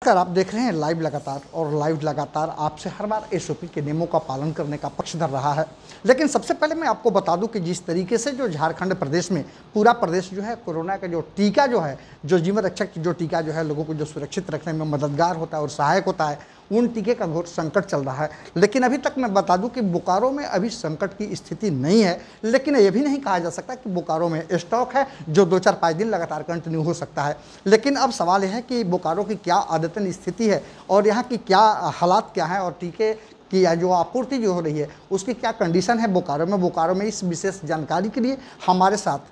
नमस्कार, आप देख रहे हैं लाइव लगातार और लाइव लगातार आपसे हर बार एसओपी के नियमों का पालन करने का पक्ष धर रहा है। लेकिन सबसे पहले मैं आपको बता दूं कि जिस तरीके से जो झारखंड प्रदेश में पूरा प्रदेश जो है कोरोना का जो टीका जो है, जो जीवन रक्षक जो टीका जो है लोगों को जो सुरक्षित रखने में मददगार होता है और सहायक होता है, उन टीके का घोर संकट चल रहा है। लेकिन अभी तक मैं बता दूं कि बोकारो में अभी संकट की स्थिति नहीं है, लेकिन यह भी नहीं कहा जा सकता कि बोकारो में स्टॉक है जो 2-4-5 दिन लगातार कंटिन्यू हो सकता है। लेकिन अब सवाल यह है कि बोकारो की क्या आदतन स्थिति है और यहाँ की क्या हालात क्या है और टीके की जो आपूर्ति जो हो रही है उसकी क्या कंडीशन है बोकारो में इस विशेष जानकारी के लिए हमारे साथ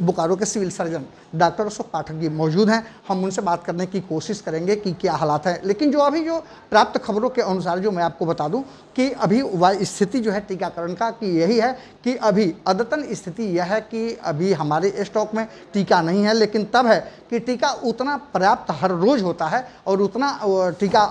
बोकारो के civil surgeon doctor Ashok Pathak ji मौजूद हैं। हम उनसे बात करने की कोशिश करेंगे कि क्या हालात हैं। लेकिन जो अभी जो प्राप्त खबरों के अनुसार जो मैं आपको बता दूं कि अभी वह स्थिति जो है टीकाकरण का कि यही है कि अभी अद्यतन स्थिति यह है कि अभी हमारे स्टॉक में टीका नहीं है, लेकिन तब है कि टीका उतना पर्याप्त हर रोज़ होता है और उतना टीका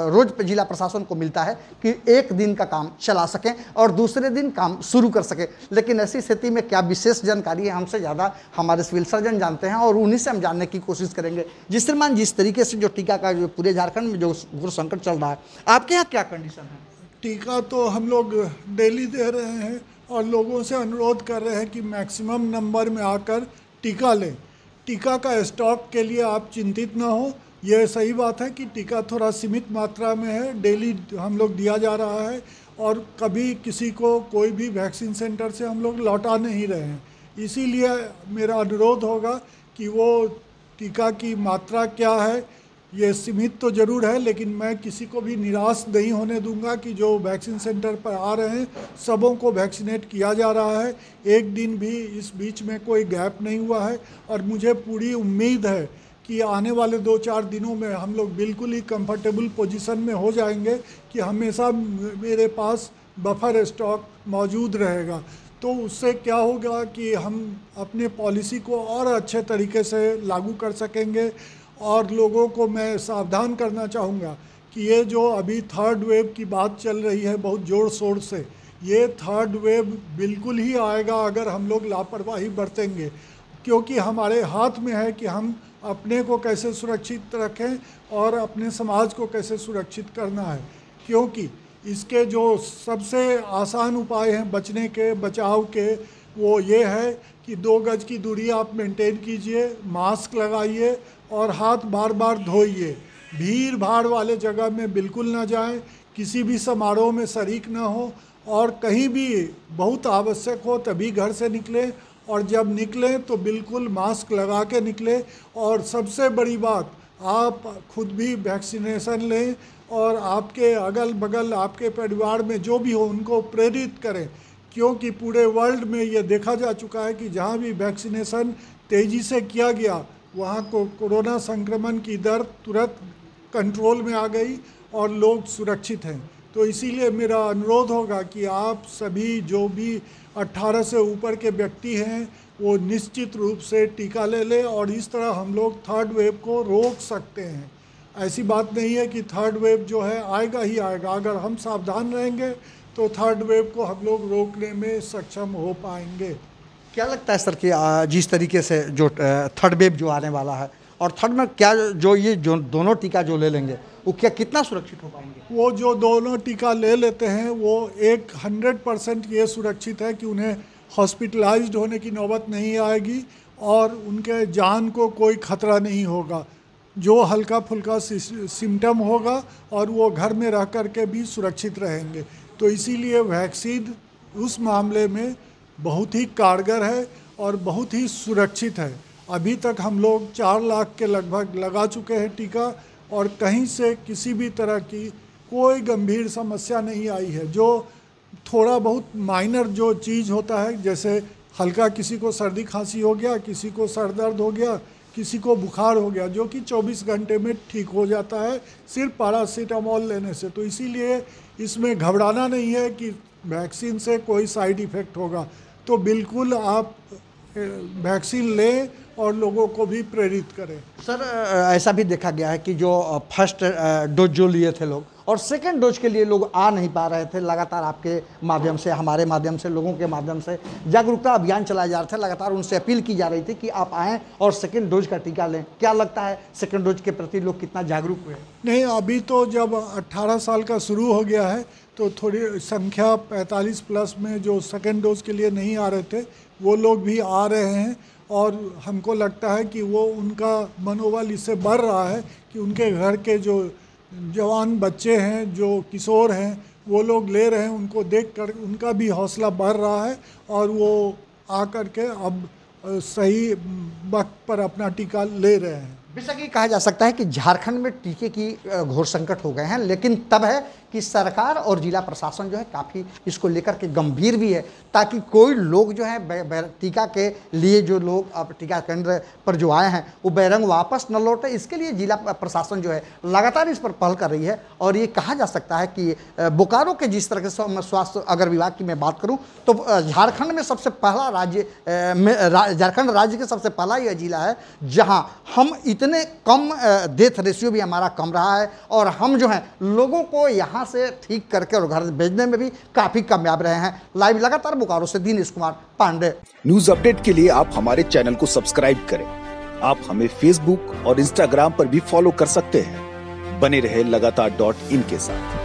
रोज़ जिला प्रशासन को मिलता है कि एक दिन का काम चला सकें और दूसरे दिन काम शुरू कर सकें। लेकिन ऐसी स्थिति में क्या विशेष जानकारी है हमसे ज़्यादा हमारे सिविल सर्जन जानते हैं और उन्हीं से हम जानने की कोशिश करेंगे। जिस तरीके से जो टीका का जो पूरे झारखंड में जो घोर संकट चल रहा है, आपके यहाँ क्या कंडीशन है? टीका तो हम लोग डेली दे रहे हैं और लोगों से अनुरोध कर रहे हैं कि मैक्सिमम नंबर में आकर टीका लें। टीका का स्टॉक के लिए आप चिंतित ना हो। यह सही बात है कि टीका थोड़ा सीमित मात्रा में है, डेली हम लोग दिया जा रहा है और कभी किसी को कोई भी वैक्सीन सेंटर से हम लोग लौटा नहीं रहे हैं। इसीलिए मेरा अनुरोध होगा कि वो टीका की मात्रा क्या है, ये सीमित तो ज़रूर है, लेकिन मैं किसी को भी निराश नहीं होने दूंगा कि जो वैक्सीन सेंटर पर आ रहे हैं सबों को वैक्सीनेट किया जा रहा है। एक दिन भी इस बीच में कोई गैप नहीं हुआ है और मुझे पूरी उम्मीद है कि आने वाले 2-4 दिनों में हम लोग बिल्कुल ही कंफर्टेबल पोजीशन में हो जाएंगे कि हमेशा मेरे पास बफर स्टॉक मौजूद रहेगा। तो उससे क्या होगा कि हम अपने पॉलिसी को और अच्छे तरीके से लागू कर सकेंगे। और लोगों को मैं सावधान करना चाहूँगा कि ये जो अभी थर्ड वेव की बात चल रही है बहुत ज़ोर शोर से, ये थर्ड वेव बिल्कुल ही आएगा अगर हम लोग लापरवाही बरतेंगे, क्योंकि हमारे हाथ में है कि हम अपने को कैसे सुरक्षित रखें और अपने समाज को कैसे सुरक्षित करना है। क्योंकि इसके जो सबसे आसान उपाय हैं बचने के, बचाव के, वो ये है कि 2 गज की दूरी आप मेंटेन कीजिए, मास्क लगाइए और हाथ बार बार धोइए। भीड़ भाड़ वाले जगह में बिल्कुल ना जाएं, किसी भी समारोह में शरीक ना हो और कहीं भी बहुत आवश्यक हो तभी घर से निकलें और जब निकलें तो बिल्कुल मास्क लगा के निकलें। और सबसे बड़ी बात, आप खुद भी वैक्सीनेशन लें और आपके अगल बगल आपके परिवार में जो भी हो उनको प्रेरित करें, क्योंकि पूरे वर्ल्ड में ये देखा जा चुका है कि जहाँ भी वैक्सीनेशन तेज़ी से किया गया वहाँ को कोरोना संक्रमण की दर तुरंत कंट्रोल में आ गई और लोग सुरक्षित हैं। तो इसीलिए मेरा अनुरोध होगा कि आप सभी जो भी 18 से ऊपर के व्यक्ति हैं वो निश्चित रूप से टीका ले लें और इस तरह हम लोग थर्ड वेव को रोक सकते हैं। ऐसी बात नहीं है कि थर्ड वेव जो है आएगा ही आएगा, अगर हम सावधान रहेंगे तो थर्ड वेव को हम लोग रोकने में सक्षम हो पाएंगे। क्या लगता है सर कि जिस तरीके से जो थर्ड वेव जो आने वाला है और थर्ड में क्या जो दोनों टीका जो ले लेंगे वो कितना सुरक्षित हो पाएंगे? वो जो दोनों टीका ले लेते हैं वो 100% ये सुरक्षित है कि उन्हें हॉस्पिटलाइज्ड होने की नौबत नहीं आएगी और उनके जान को कोई खतरा नहीं होगा। जो हल्का फुल्का सिम्टम होगा और वो घर में रह कर के भी सुरक्षित रहेंगे। तो इसीलिए वैक्सीन उस मामले में बहुत ही कारगर है और बहुत ही सुरक्षित है। अभी तक हम लोग 4 लाख के लगभग लगा चुके हैं टीका और कहीं से किसी भी तरह की कोई गंभीर समस्या नहीं आई है। जो थोड़ा बहुत माइनर जो चीज़ होता है, जैसे हल्का किसी को सर्दी खांसी हो गया, किसी को सर दर्द हो गया, किसी को बुखार हो गया, जो कि 24 घंटे में ठीक हो जाता है सिर्फ पैरासीटामोल लेने से। तो इसीलिए इसमें घबराना नहीं है कि वैक्सीन से कोई साइड इफ़ेक्ट होगा। तो बिल्कुल आप वैक्सीन लें और लोगों को भी प्रेरित करें। सर ऐसा भी देखा गया है कि जो फर्स्ट डोज जो लिए थे लोग और सेकेंड डोज के लिए लोग आ नहीं पा रहे थे। लगातार आपके माध्यम से, हमारे माध्यम से, लोगों के माध्यम से जागरूकता अभियान चलाए जा रहे थे। लगातार उनसे अपील की जा रही थी कि आप आएँ और सेकेंड डोज का टीका लें। क्या लगता है सेकेंड डोज के प्रति लोग कितना जागरूक हुए? नहीं, अभी तो जब 18 साल का शुरू हो गया है तो थोड़ी संख्या 45 प्लस में जो सेकेंड डोज के लिए नहीं आ रहे थे वो लोग भी आ रहे हैं, और हमको लगता है कि वो उनका मनोबल इससे बढ़ रहा है कि उनके घर के जो जवान बच्चे हैं, जो किशोर हैं, वो लोग ले रहे हैं। उनको देखकर उनका भी हौसला बढ़ रहा है और वो आकर के अब सही वक्त पर अपना टीका ले रहे हैं। बेशक ये कहा जा सकता है कि झारखंड में टीके की घोर संकट हो गए हैं, लेकिन तब है कि सरकार और जिला प्रशासन जो है काफ़ी इसको लेकर के गंभीर भी है, ताकि कोई लोग जो है टीका के लिए जो लोग अब टीका केंद्र पर जो आए हैं वो बेरंग वापस न लौटे। इसके लिए जिला प्रशासन जो है लगातार इस पर पहल कर रही है। और ये कहा जा सकता है कि बोकारो के जिस तरह से स्वास्थ्य अगर विभाग की मैं बात करूँ तो झारखंड में सबसे पहला राज्य झारखंड राज्य के सबसे पहला यह जिला है जहाँ हम इतने कम डेथ रेशियो भी हमारा कम रहा है, और हम जो हैं लोगों को यहाँ से ठीक करके और घर भेजने में भी काफ़ी कामयाब रहे हैं। लाइव लगातार बोकारो से दिनेश कुमार पांडे। न्यूज अपडेट के लिए आप हमारे चैनल को सब्सक्राइब करें। आप हमें फेसबुक और इंस्टाग्राम पर भी फॉलो कर सकते हैं। बने रहे लगातार.in के साथ।